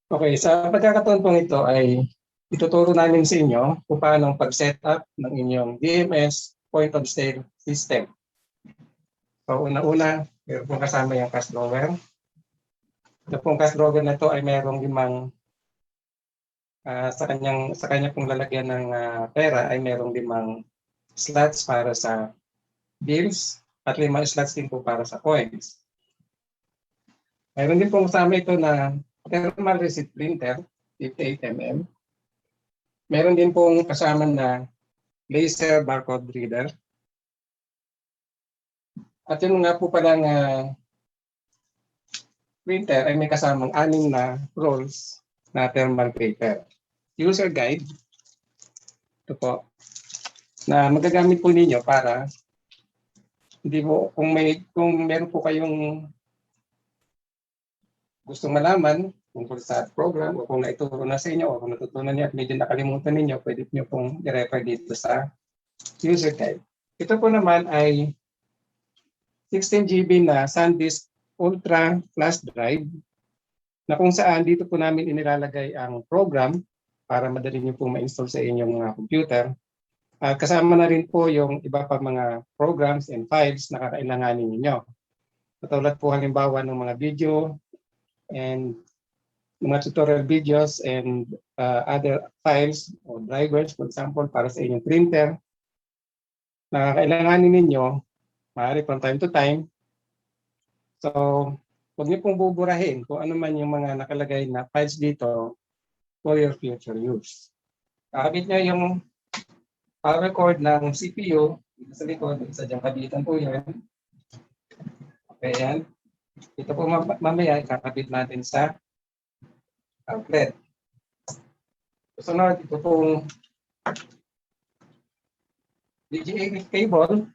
Okay, sa pagkakataon pong ito ay ituturo namin sa inyo kung paano pag-setup ng inyong DMS point of sale system. So una-una, meron pong kasama yung cash drawer. Ito pong cash drawer na ito ay merong limang sa kanya pong lalagyan ng pera ay merong limang slots para sa bills at limang slots din po para sa coins. Meron din pong kasama ito na thermal receipt printer, 58 mm. Meron din pong kasama na laser barcode reader. At yun nga po palang printer ay may kasamang 6 na rolls na thermal paper. User guide, ito po, na magagamit po ninyo para hindi po, kung meron po kayong gustong malaman tungkol sa program o kung naituro na sa inyo o kung natutunan niyo at medyo nakalimutan ninyo, pwede niyo pong i-refer dito sa user guide. Ito po naman ay 16 GB na SanDisk Ultra Flash Drive na kung saan dito po namin inilalagay ang program para madali niyo pong ma-install sa inyong mga computer. Kasama na rin po yung iba pa mga programs and files na kakailanganin ninyo. Katulad po halimbawa ng mga video and mga tutorial videos and other files o drivers, for example, para sa inyong printer na kakailanganin ninyo, maaari from time to time. So, huwag niyo pong buburahin kung ano man yung mga nakalagay na files dito for your future use. Kakabit niyo yung power cord ng CPU sa likod, sa diyang kabitan po yan. Okay, yan. Ito po mamaya kakabit natin sa outlet. Sunod, ito pong VGA cable.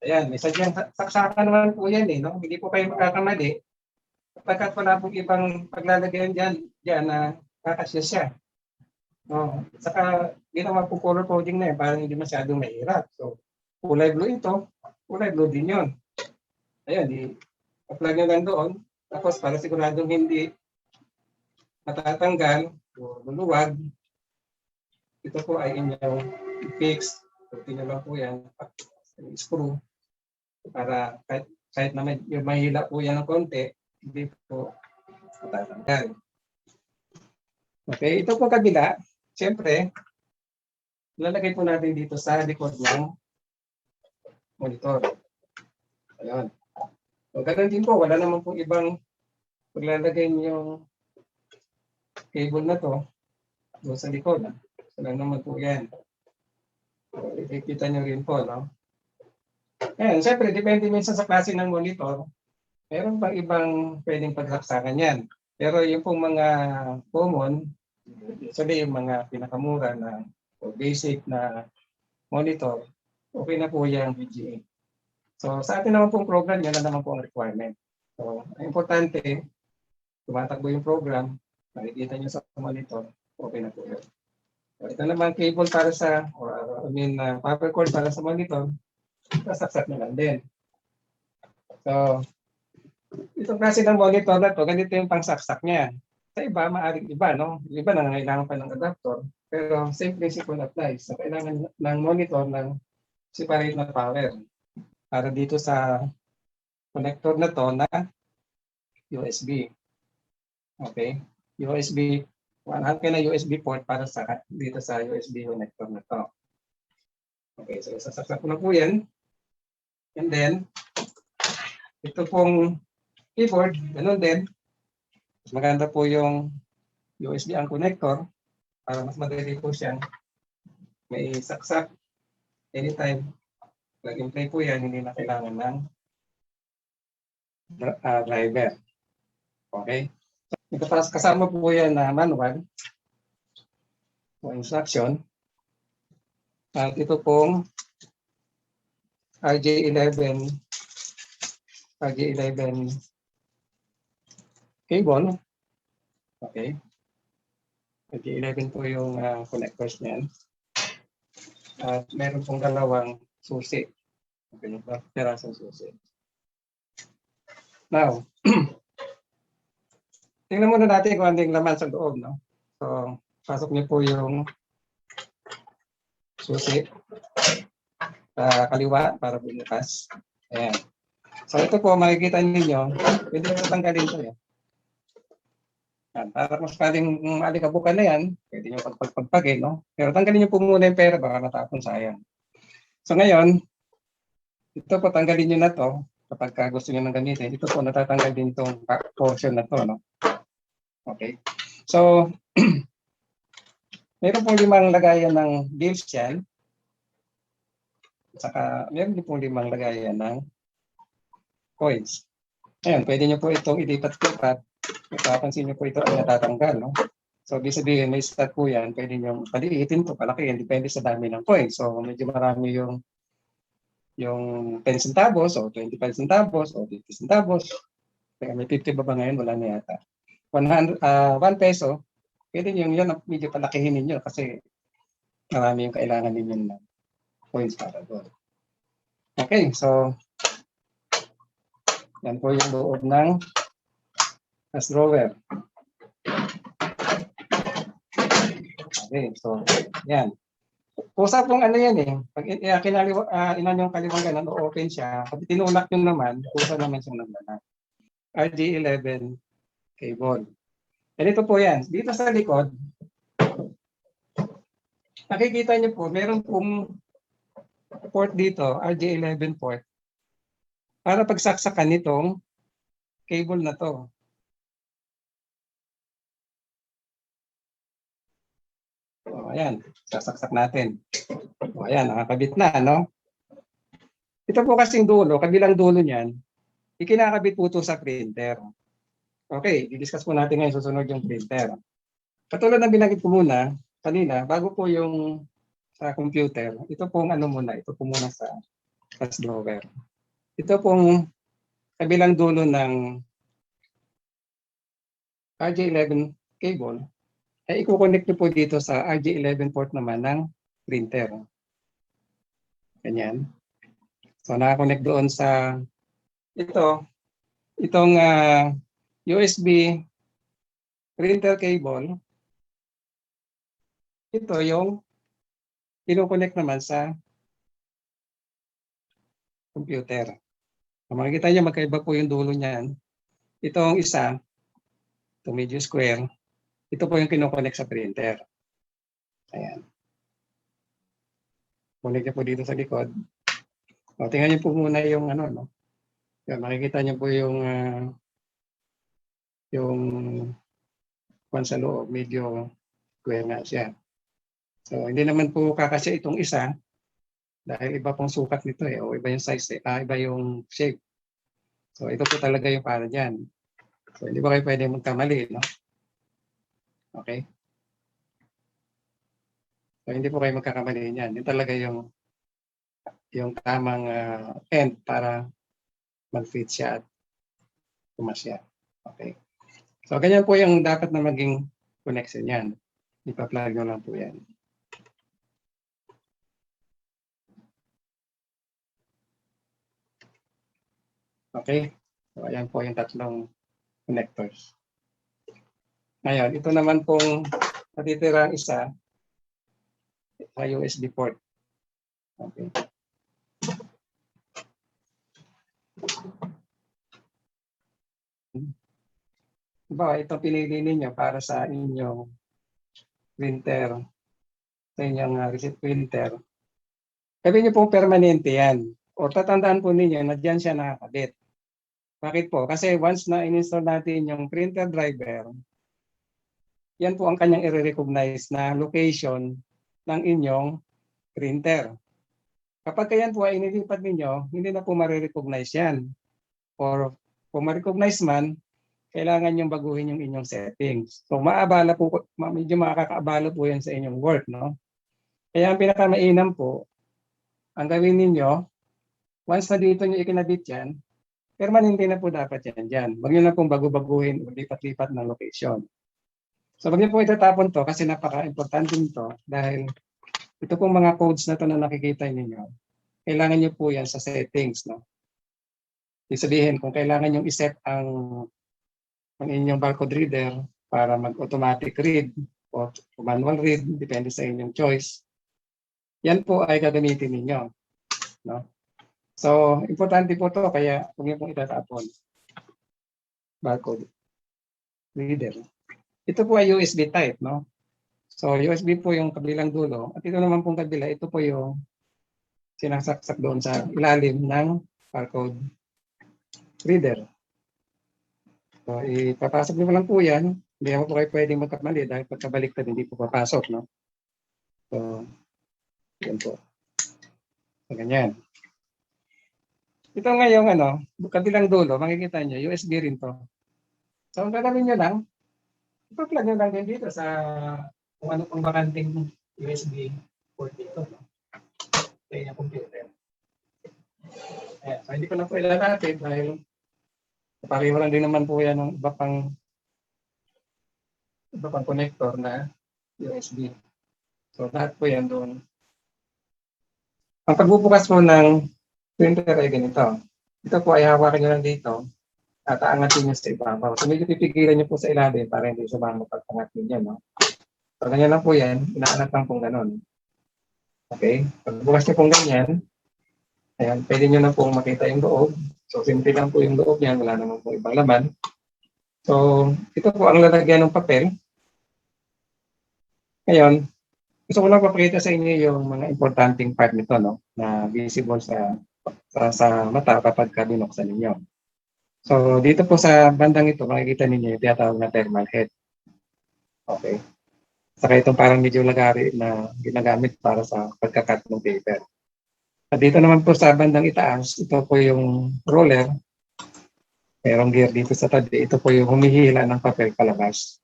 Ayan, may sadyang saksakan naman po yan eh, no? Hindi po kayo makakamali. Pagkat wala pong ibang paglalagyan dyan na kakasya siya. No? Saka, ginawa po color coding na eh, parang hindi masyadong mahirap. So, kulay blue ito, kulay blue din yun. Ayan, i-apply nyo lang doon. Tapos, para siguradong hindi matatanggal o luluwag, ito po ay inyong i-fix. So, tingnan lang po yan, screw. Para kahit na yung mahila po yan ng konti, hindi po matatanggal. Okay, ito po kabila. Siyempre, lalagay po natin dito sa likod ng monitor. Ayun. So, ganun din po, wala naman po ibang paglalagay yung cable na to doon sa likod. So, lang naman po yan. So, ikikita nyo rin po, no? Ayan, siyempre, depende minsan sa klase ng monitor. Meron pang ibang pwedeng pagsaksakan yan. Pero yung pong mga common, usually yung mga pinakamura na basic na monitor, okay na po yung VGA. So sa atin naman pong program, yan na naman po ang requirement. So ang importante, tumatakbo yung program, makikita nyo sa monitor, okay na po yun. So ito naman cable para sa, power cord para sa monitor, sasaksak na lang din. So itong klase ng monitor na to, ganito yung pangsaksak niya. Sa iba, maaaring iba, no? Iba na kailangan pa ng adapter, pero same principle applies. So kailangan ng monitor ng separate na power para dito sa connector na to na USB. Okay? USB, hanap ka na USB port para sa dito sa USB connector na to. Okay, so sasaksak ko na po yan. And then, ito pong keyboard, ganun din. Mas maganda po yung USB ang connector para mas madali po siyang may saksak anytime. Plug and play po yan, hindi na kailangan ng driver. Okay? Ito kasama po yan na manual o instruction. At ito pong RJ11 cable. Okay. RJ11 po yung connectors niyan. At meron pong dalawang susi. Okay, perasong susi. Now, tingnan muna natin kung ano yung laman sa loob, no? So, pasok niyo po yung susi sa kaliwa para bumukas. Ayan. So, ito po, makikita ninyo, pwede nyo tanggalin ito. Para mas pwedeng alikabukan na yan, pwede nyo pagpagpagpagin, no? Pero tanggalin nyo po muna yung pera, baka natapon sayang. So ngayon, ito po, tanggalin nyo na to kapag gusto nyo nang gamitin. Ito po, natatanggal din itong portion na to, no? Okay. So, meron pong 5 lagayan ng bills yan. Saka, meron din pong 5 lagayan ng coins. Ayan, pwede nyo po itong ilipat-lipat. Mapapansin nyo po ito ay natatanggal, no? So, ibig sabihin, may stat po yan, pwede nyo paliitin po, palakihin, depende sa dami ng coins. So, medyo marami yung 10 centavos, o 25 centavos, o 50 centavos. Kaya may 50 ba ngayon? Wala na yata. 1 peso, pwede nyo yun, medyo palakihin ninyo kasi marami yung kailangan ninyo ng coins para doon. Okay, so, yan po yung loob ng cash drawer. Okay, so, yan. Kusa pong ano yan eh. Pag inan yung kaliwang ganun, o-open siya. Pag tinulak nyo naman, kusa naman siyang naglanak. RJ11 cable. Ganito po yan. Dito sa likod, nakikita nyo po, meron pong port dito, RJ11 port, para pagsaksakan nitong cable na to. O, ayan, sasaksak natin. O, ayan, nakakabit na, no? Ito po kasing dulo, kabilang dulo niyan, ikinakabit po ito sa printer. Okay, i-discuss po natin ngayon susunod yung printer. Katulad ng binanggit ko muna, kanina, bago po yung sa computer, ito pong ano muna, ito po muna sa cash drawer. Ito pong kabilang dulo ng RJ11 cable, ay i-connect nyo po dito sa RJ11 port naman ng printer. Ganyan. So, nakakonect doon sa itong USB printer cable. Ito yung ino-connect naman sa computer. So, makikita nyo magkaiba po yung dulo niyan. Itong isa, ito medyo square, ito po yung kino-connect sa printer. Ayan. Connect nyo po dito sa likod. O, tingnan nyo po muna yung ano, no? Yan, makikita nyo po yung sa loob, medyo square nga siya. So, hindi naman po kakasya itong isa dahil iba pong sukat nito eh, o iba yung size, iba yung shape. So, ito po talaga yung para dyan. So, hindi ba kayo pwede magkamali, no? Okay? So, hindi po kayo magkakamali niyan. Yun talaga yung tamang end para mag-fit siya at pumasya. Okay? So, ganyan po yung dapat na maging connection yan. Ipa-plug nyo lang po yan. Okay? So, ayan po yung tatlong connectors. Ngayon, ito naman pong natitirang isa sa USB port. Okay. Diba, ito pinili ninyo para sa inyong printer, sa inyong receipt printer. Sabi niyo po permanente yan. O tatandaan po ninyo na dyan siya nakakabit. Bakit po? Kasi once na in-install natin yung printer driver, yan po ang kanyang i-recognize na location ng inyong printer. Kapag yan po ay inilipat ninyo, hindi na po ma-recognize yan. Or kung ma-recognize man, kailangan yung baguhin yung inyong settings. So maabala po, medyo makakaabala po yan sa inyong work, no? Kaya ang pinakamainam po, ang gawin ninyo, once na dito nyo ikinabit yan, permanente na po dapat yan dyan. Huwag nyo na pong bago-baguhin o lipat-lipat ng location. So huwag nyo po itatapon to kasi napaka-importante nito dahil ito pong mga codes na to na nakikita ninyo, kailangan nyo po yan sa settings, no? Ibig sabihin, kung kailangan nyo iset ang ang inyong barcode reader para mag-automatic read o manual read, depende sa inyong choice. Yan po ay gagamitin ninyo. No? So, importante po to kaya huwag niyo pong itatapon. Barcode reader. Ito po ay USB type, no? So, USB po yung kabilang dulo. At ito naman pong kabila, ito po yung sinasaksak doon sa ilalim ng barcode reader. So, ipapasok niyo lang po yan. Hindi ako po kayo pwedeng magkamali dahil pagkabaliktad hindi po papasok, no? So, yan po. So, ganyan. Ito ngayong kabilang dulo, makikita nyo, USB rin to. So, ang gagawin nyo lang, ipa-plug nyo lang din dito sa kung ano pong bakanting USB port dito. No? Sa inyong computer. Ayan, so, hindi ko na po ilalapit dahil pareho lang din naman po yan ng iba pang connector na USB. So, lahat po yan doon. Ang pagbubukas mo ng printer ay ganito. Ito po ay hawakan nyo lang dito at aangatin nyo sa ibabaw. So, medyo pipigilan nyo po sa ilalim para hindi sumama pag-angat nyo. No? So, ganyan lang po yan. Inaangat lang pong ganon. Okay? Pagbukas nyo pong ganyan, ayan, pwede nyo na pong makita yung loob. So, simple lang po yung loob yan. Wala naman po ibang laman. So, ito po ang lalagyan ng papel. Ngayon, gusto ko lang papakita sa inyo yung mga importanteng part nito, no? Na visible sa mata kapag binuksan ninyo. So, dito po sa bandang ito, makikita ninyo yung tinatawag na thermal head. Okay. Saka itong parang medyo lagari na ginagamit para sa pagkakat ng paper. At dito naman po sa bandang itaas, ito po yung roller. Merong gear dito sa tabi. Ito po yung humihila ng papel palabas.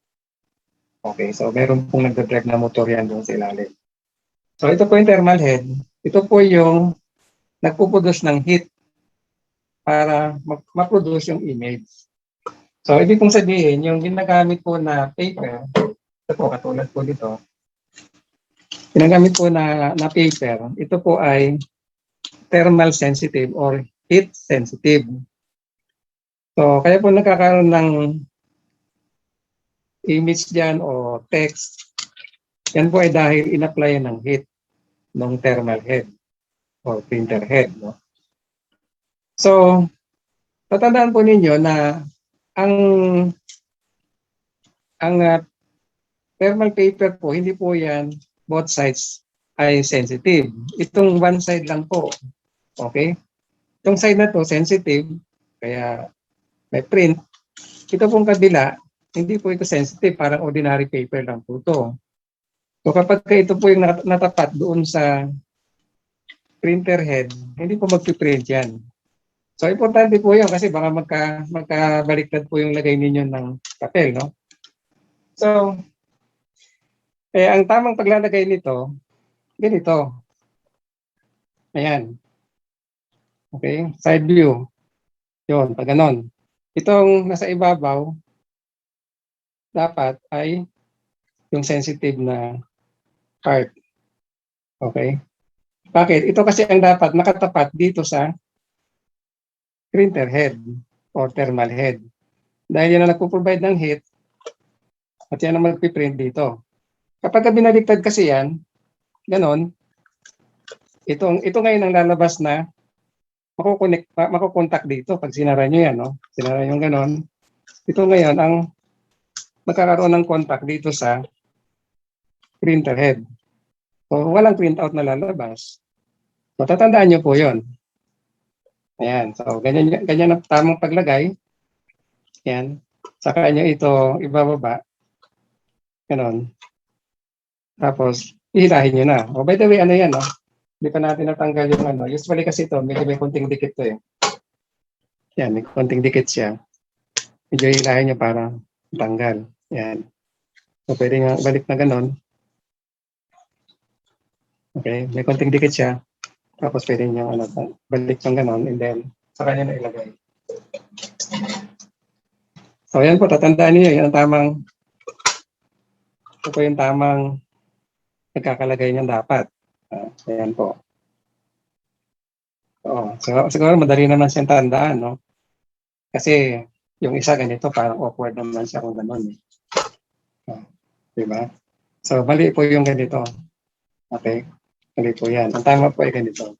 Okay, so meron pong nagdadrive na motor yan doon sa ilalim. So ito po yung thermal head. Ito po yung nagpuproduce ng heat para ma-produce yung image. So ibig kong sabihin, yung ginagamit po na paper, ito po katulad po dito, ginagamit po na paper, ito po ay thermal sensitive or heat sensitive. So kaya po nagkakaroon ng image dyan o text, yan po ay dahil in-apply ng heat ng thermal head or printer head. No? So, tatandaan po ninyo na ang thermal paper po, hindi po yan both sides ay sensitive. Itong one side lang po. Okay? Itong side na to sensitive, kaya may print. Ito pong kabila, hindi po ito sensitive, parang ordinary paper lang po ito. So kapag ito po yung natapat doon sa printer head, hindi po magpiprint yan. So importante po yun kasi baka magkabaliktad po yung lagay ninyo ng papel, no? So, ang tamang paglalagay nito, ganito. Ayan. Okay, side view. Yun, pag ganon. Itong nasa ibabaw, dapat ay yung sensitive na part. Okay? Bakit? Ito kasi ang dapat nakatapat dito sa printer head or thermal head. Dahil yan ang nagpo-provide ng heat at yan ang magpiprint dito. Kapag binaliktad kasi yan, ganon, ito ngayon ang lalabas na makukontak dito pag sinara nyo yan. No? Sinara nyo ganon. Ito ngayon ang magkakaroon ng contact dito sa printer head. So, walang printout na lalabas. So, tatandaan nyo po yon. Ayan. So, ganyan ang tamang paglagay. Ayan. Saka nyo ito ibababa. Ganon. Tapos, ihilahin nyo na. Oh, by the way, ano yan, no? Hindi pa natin natanggal yung ano. Usually kasi ito, medyo may konting dikit to eh. Yan, may konting dikit siya. Medyo hilahin nyo para tanggal. Yan. So, pwede nga balik na ganon. Okay, may konting dikit siya. Tapos pwede nyo balik ng ganon and then sa kanya na ilagay. So, yan po, tatandaan niyo yan ang tamang ito po yung tamang nagkakalagay niyan dapat. Ayan po. So, siguro madali naman siyang tandaan, no? Kasi Yung isa ganito, parang awkward naman siya kung gano'n. Diba? So, mali po yung ganito. Okay? Mali po yan. Ang tama po ay ganito.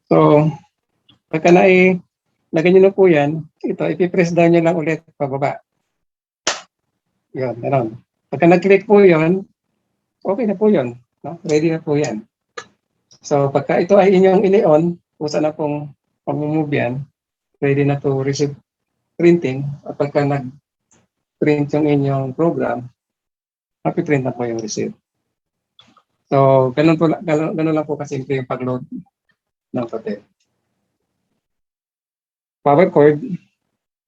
So, pagka lagyan nyo na po yan, ito, ipipress down nyo lang ulit pababa. Yun, gano'n. Pagka nag-click po yun, okay na po yun. No? Ready na po yan. So, pagka ito ay inyong ini-on, kusa na pong pag-move yan, ready na to receive printing. At pagka nag-print yung inyong program, mapiprint na po yung receipt. So, ganun lang po kasimple yung pag-load ng papel. Power cord,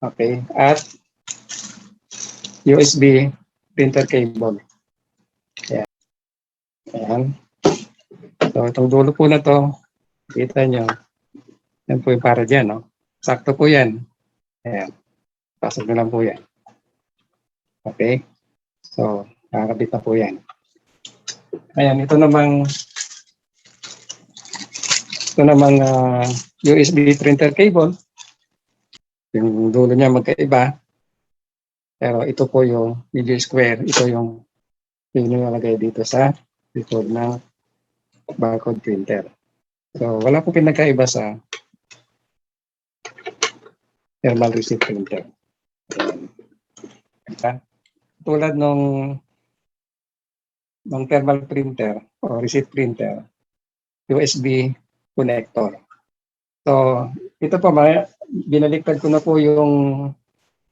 okay, at USB printer cable. Ayan. Ayan. So, itong dulo po na to, kita nyo, yan po yung para dyan, no? Sakto po yan. Ayan. Pasok na lang po yan. Okay? So, nakakabit na po yan. Ayan, ito namang USB printer cable. Yung dulo niya magkaiba. Pero ito po yung video square. Ito yung nilalagay dito sa likod ng barcode printer. So, wala po pinagkaiba sa thermal receipt printer. Ayan. Tulad nung thermal printer o receipt printer, USB connector. So, ito po, binaliktad ko na po yung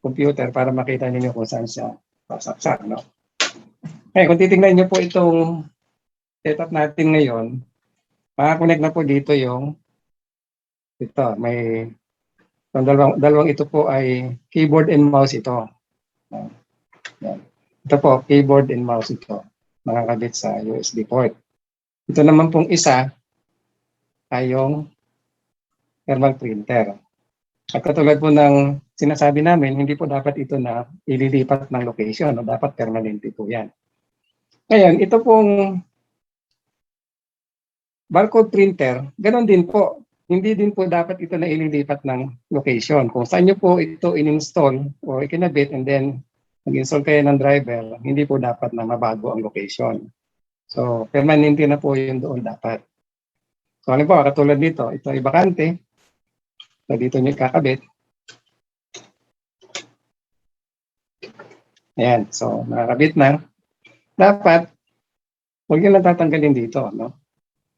computer para makita niyo kung saan siya pasaksak, no? Kaya kung titingnan niyo po itong setup natin ngayon, makakonect na po dito yung ito, may dalawang ito po ay keyboard and mouse ito. Ito po, keyboard and mouse ito. Makakabit sa USB port. Ito naman pong isa ay yung thermal printer. At katulad po ng sinasabi namin, hindi po dapat ito na ililipat ng location. No? Dapat permanente po yan. Ngayon, ito pong barcode printer, ganoon din po. Hindi din po dapat ito na ililipat ng location. Kung saan nyo po ito in-install o ikinabit and then nag-install kayo ng driver, hindi po dapat na mabago ang location. So, permanente na po yun doon dapat. So, halimbawa, katulad dito, ito ay bakante. So, dito nyo kakabit. Ayan, so nakakabit na. Dapat, huwag nyo lang tatanggalin dito, no?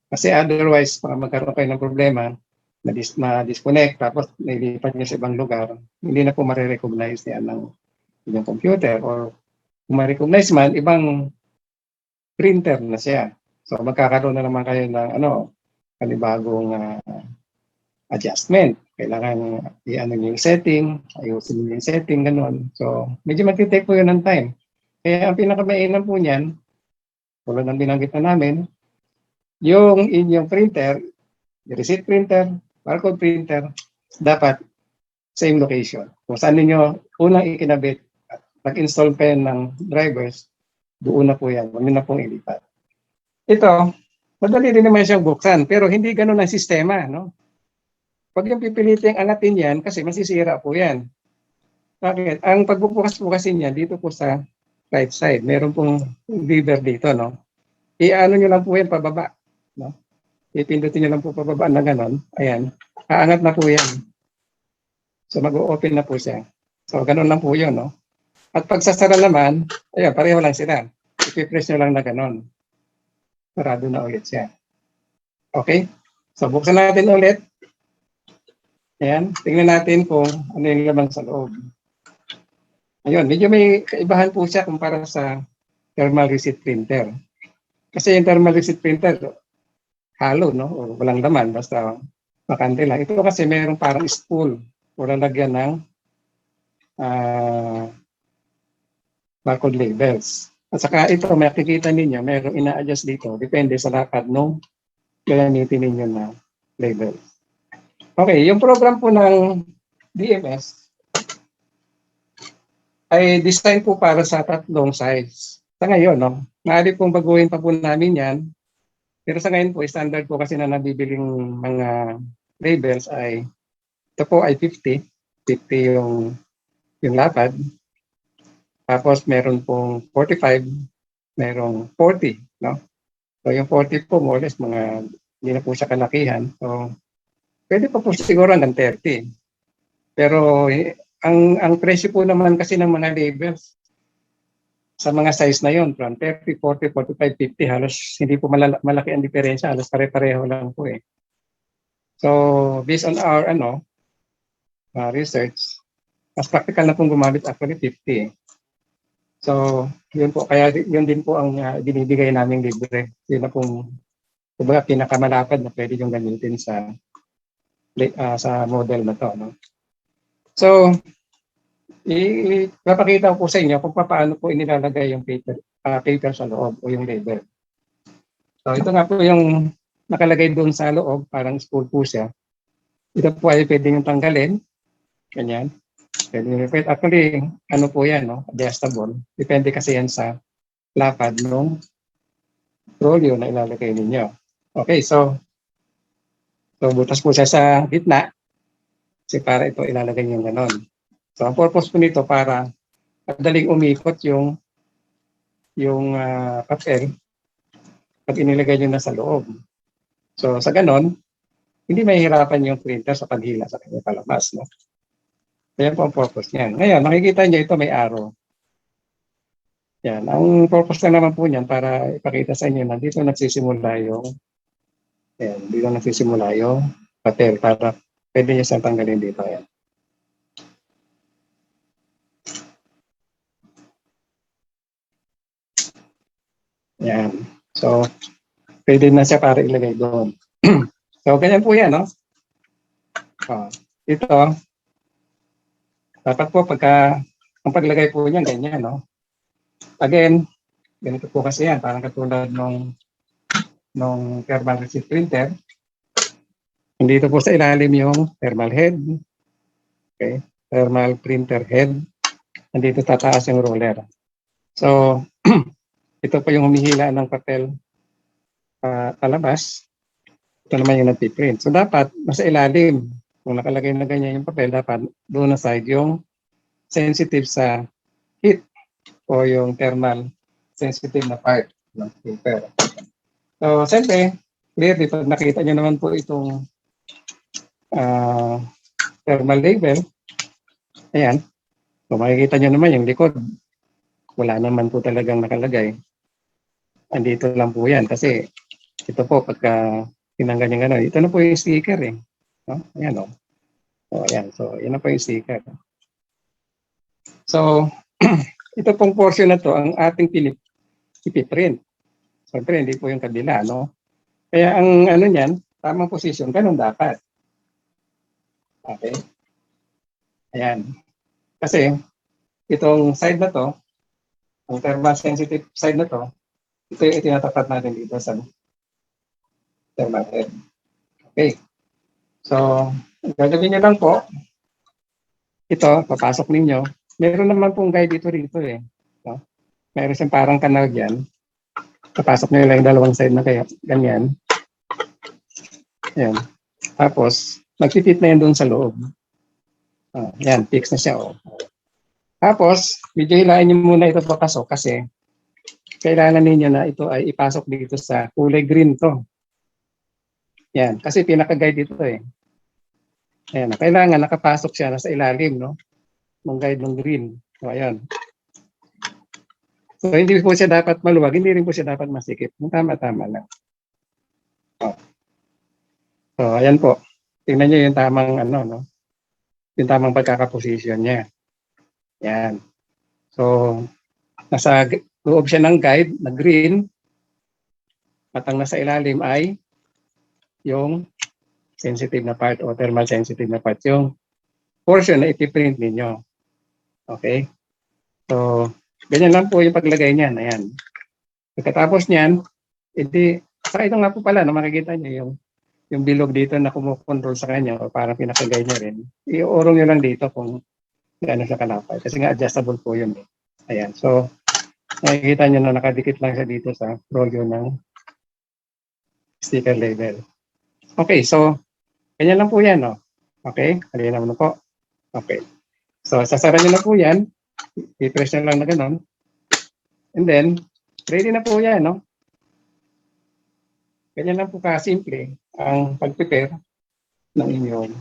Kasi otherwise, baka magkaroon kayo ng problema, ma-disconnect, tapos nailipat nyo sa ibang lugar, hindi na po marirecognize yan ng inyong computer. Or kung ma-recognize man, ibang printer na siya. So magkakaroon na naman kayo ng panibagong adjustment. Kailangan i-ano yung setting, ayusin nyo yung setting, gano'n. So medyo mag-take po yun ng time. Kaya ang pinakamainam po niyan, tulad ng binanggit na namin, yung inyong printer, receipt printer, barcode printer, dapat same location. Kung saan ninyo unang ikinabit at nag-install kayo ng drivers, doon na po yan. Huwag na pong ilipat. Ito, madali rin naman siyang buksan, pero hindi ganun ang sistema, no? Pag yung pipiliting angatin yan, kasi masisira po yan. Bakit? Ang pagbubukas po kasi niya, dito po sa right side, meron pong lever dito, no? I-ano nyo lang po yan pababa, no? Ipindutin nyo lang po pababa na gano'n. Ayan, aangat na po yan. So mag-o-open na po siya. So gano'n lang po yun, no? At pag sasara naman, ayan, pareho lang sila. Ipipress nyo lang na gano'n. Sarado na ulit siya. Okay? So buksan natin ulit. Ayan, tingnan natin kung ano yung laman sa loob. Ayun, medyo may kaibahan po siya kumpara sa thermal receipt printer. Kasi yung thermal receipt printer, halo, no? O walang laman, basta bakante lang. Ito kasi mayroong parang spool o lalagyan ng barcode labels. At saka ito, makikita ninyo, mayroong ina-adjust dito. Depende sa lakad nung gagamitin ninyo na label. Okay, yung program po ng DMS ay design po para sa tatlong size. Sa ngayon, no, maaari pong baguhin pa po namin yan. Pero sa ngayon po, standard po kasi na nabibiling mga labels ay, ito po ay 50. 50 yung lapad. Tapos meron pong 45, merong 40, no? So yung 40 po, more or less, mga, hindi na po siya kalakihan. So, pwede pa po siguro hanggang 30. Pero ang presyo po naman kasi ng mga labels sa mga size na yon, from 30, 40, 45, 50, halos hindi po malaki ang diferensya, halos pare-pareho lang po eh. So, based on our research, mas practical na pong gumamit actually 50. So, yun po, kaya yun din po ang binibigay naming libre. Yun na pong, kumbaga, pinakamalapad na pwede yung gamitin sa model na to. No? So, ipapakita ko po sa inyo kung paano po inilalagay yung paper sa loob o yung label. So, ito nga po yung nakalagay doon sa loob, parang spool po siya. Ito po ay pwede yung tanggalin. Ganyan. Pwede, actually, ano po yan, no? Adjustable. Depende kasi yan sa lapad ng rolyo na ilalagay ninyo. Okay, so butas po siya sa gitna kasi para ito ilalagay nyo ganon. So, ang purpose po nito para madaling umikot yung papel pag inilagay nyo na sa loob. So, sa ganon, hindi mahihirapan yung printer sa paghila sa kanyang palabas. No? Kaya po ang purpose niyan. Ngayon, makikita nyo ito may arrow. Yan. Ang purpose na naman po niyan para ipakita sa inyo na dito nagsisimula yung papel para pwede nyo siyang tanggalin dito. Yan. Yan. So, pwede na siya para ilagay doon. So, ganyan po yan, no? Ito, dapat po ang paglagay po niyan, ganyan, no? Again, ganito po kasi yan, parang katulad nung thermal receipt printer. Nandito po sa ilalim yung thermal head. Okay? Thermal printer head. Nandito tataas yung roller. So, ito po yung humihila ng papel palabas. Ito naman yung nagpiprint. So, dapat nasa ilalim. Kung nakalagay na ganyan yung papel, dapat doon na side yung sensitive sa heat o yung thermal sensitive na part ng paper. So, siyempre, clearly, pag nakita nyo naman po itong thermal label, ayan, so makikita nyo naman yung likod. Wala naman po talagang nakalagay. Andito lang po yan kasi ito po pagka tinanggal yung gano'n, ito na po yung sticker eh. No? Ayan o. So, ayan. So, yun na po yung sticker. So, ito pong portion na to ang ating ipiprint. Siyempre, hindi po yung kabila, no? Kaya ang ano niyan, tamang position, ganun dapat. Okay? Ayan. Kasi, itong side na to, ang thermal sensitive side na to, ito yung itinatapat natin dito sa thermal head. Okay. So, gagawin nyo lang po, ito, papasok ninyo. Meron naman pong guide dito eh. No? Meron siyang parang kanal dyan. Papasok nyo lang yung dalawang side na kaya, ganyan. Ayan. Tapos, magpipit na yan doon sa loob. Yan, fix na siya. Tapos, medyo hilain nyo muna ito papasok kasi kailangan ninyo na ito ay ipasok dito sa kulay green to. Yan, kasi pinaka-guide dito eh. Ayan, kailangan nakapasok siya nasa ilalim, no? Ng guide ng green. So, ayan. So, hindi po siya dapat maluwag, hindi rin po siya dapat masikip. Tama-tama lang. So, ayan po. Tingnan nyo yung tamang, no? Yung tamang pagkakaposisyon niya. Yan. So, nasa loob siya ng guide na green at ang nasa ilalim ay yung sensitive na part o thermal sensitive na part. Yung portion na ipiprint ninyo. Okay? So, ganyan lang po yung paglagay niyan. Ayan. Pagkatapos niyan, sa ito nga po pala, na makikita niyo yung bilog dito na kumukontrol sa kanya o parang pinakagay niya rin. Iurong nyo lang dito kung gaano siya kalapay. Kasi nga adjustable po yun. Ayan. So, Nakikita nyo na nakadikit lang siya dito sa rolyo ng sticker label. Okay, so ganyan lang po yan, no? Okay, halina mo na po. Okay. So, sasara nyo na po yan. I-press nyo lang na ganun. And then, ready na po yan, no? Ganyan lang po ka-simple ang pag-prepare ng inyong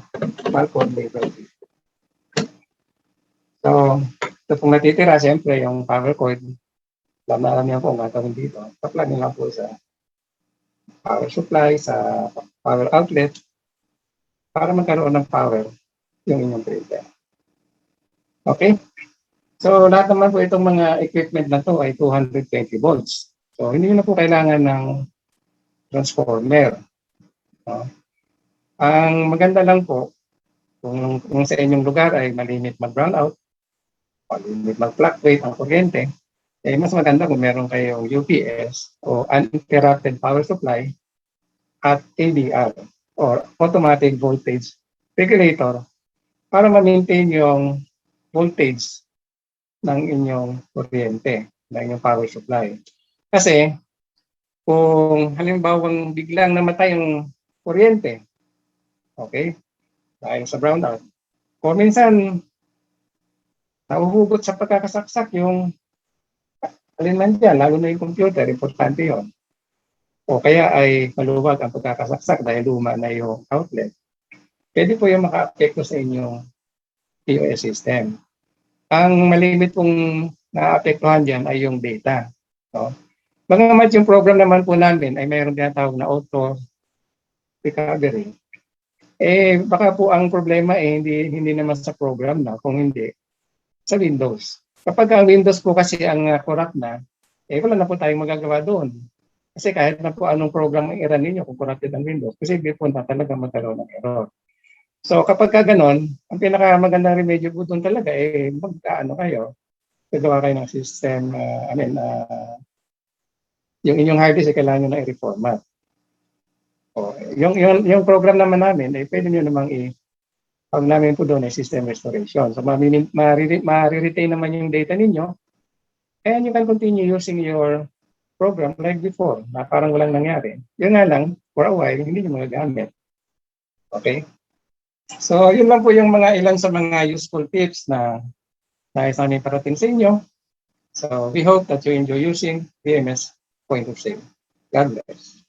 barcode label. So, ito pong natitira, siyempre, yung power cord. Alam niyo po ang gagawin dito. Pa-plug nyo lang po sa power supply, sa power outlet, para magkaroon ng power yung inyong printer. Okay? So, lahat naman po itong mga equipment na to ay 220 volts. So, hindi na po kailangan ng transformer. No? Ang maganda lang po, kung sa inyong lugar ay malimit mag-brownout, malimit mag-fluctuate ang kuryente, eh mas maganda kung meron kayong UPS o uninterrupted power supply at AVR or automatic voltage regulator para ma-maintain yung voltage ng inyong kuryente, ng inyong power supply. Kasi kung halimbawang biglang namatay yung kuryente, okay, dahil sa brownout, kung minsan nahuhugot sa pagkakasaksak yung alinman dyan, lalo na yung computer, importante yon. O kaya ay maluwag ang pagkakasaksak dahil luma na yung outlet. Pwede po yung maka-apekto sa inyong POS system. Ang malimit pong naapektuhan dyan ay yung data. No? Bagamat yung program naman po namin ay mayroon tinatawag na auto recovery. Eh, baka po ang problema eh hindi naman sa program na, kung hindi sa Windows. Kapag ang Windows po kasi ang corrupt na, eh wala na po tayong magagawa doon. Kasi kahit na po anong program ang i-run ninyo kung corrupted ang Windows, kasi hindi po na talaga magkaroon ng error. So kapag ka ganon, ang pinakamagandang remedyo po doon talaga eh magkaano kayo, gagawa kayo ng system, yung inyong hard disk ay kailangan nyo na i-reformat. O, yung program naman namin, eh pwede nyo namang pag namin po doon ay system restoration. So ma-retain naman yung data ninyo and you can continue using your program like before na parang walang nangyari. Yun nga lang, for a while, hindi nyo magagamit. Okay? So, yun lang po yung mga ilan sa mga useful tips na nais namin parating sa inyo. So, we hope that you enjoy using BMS Point of Sale. God bless.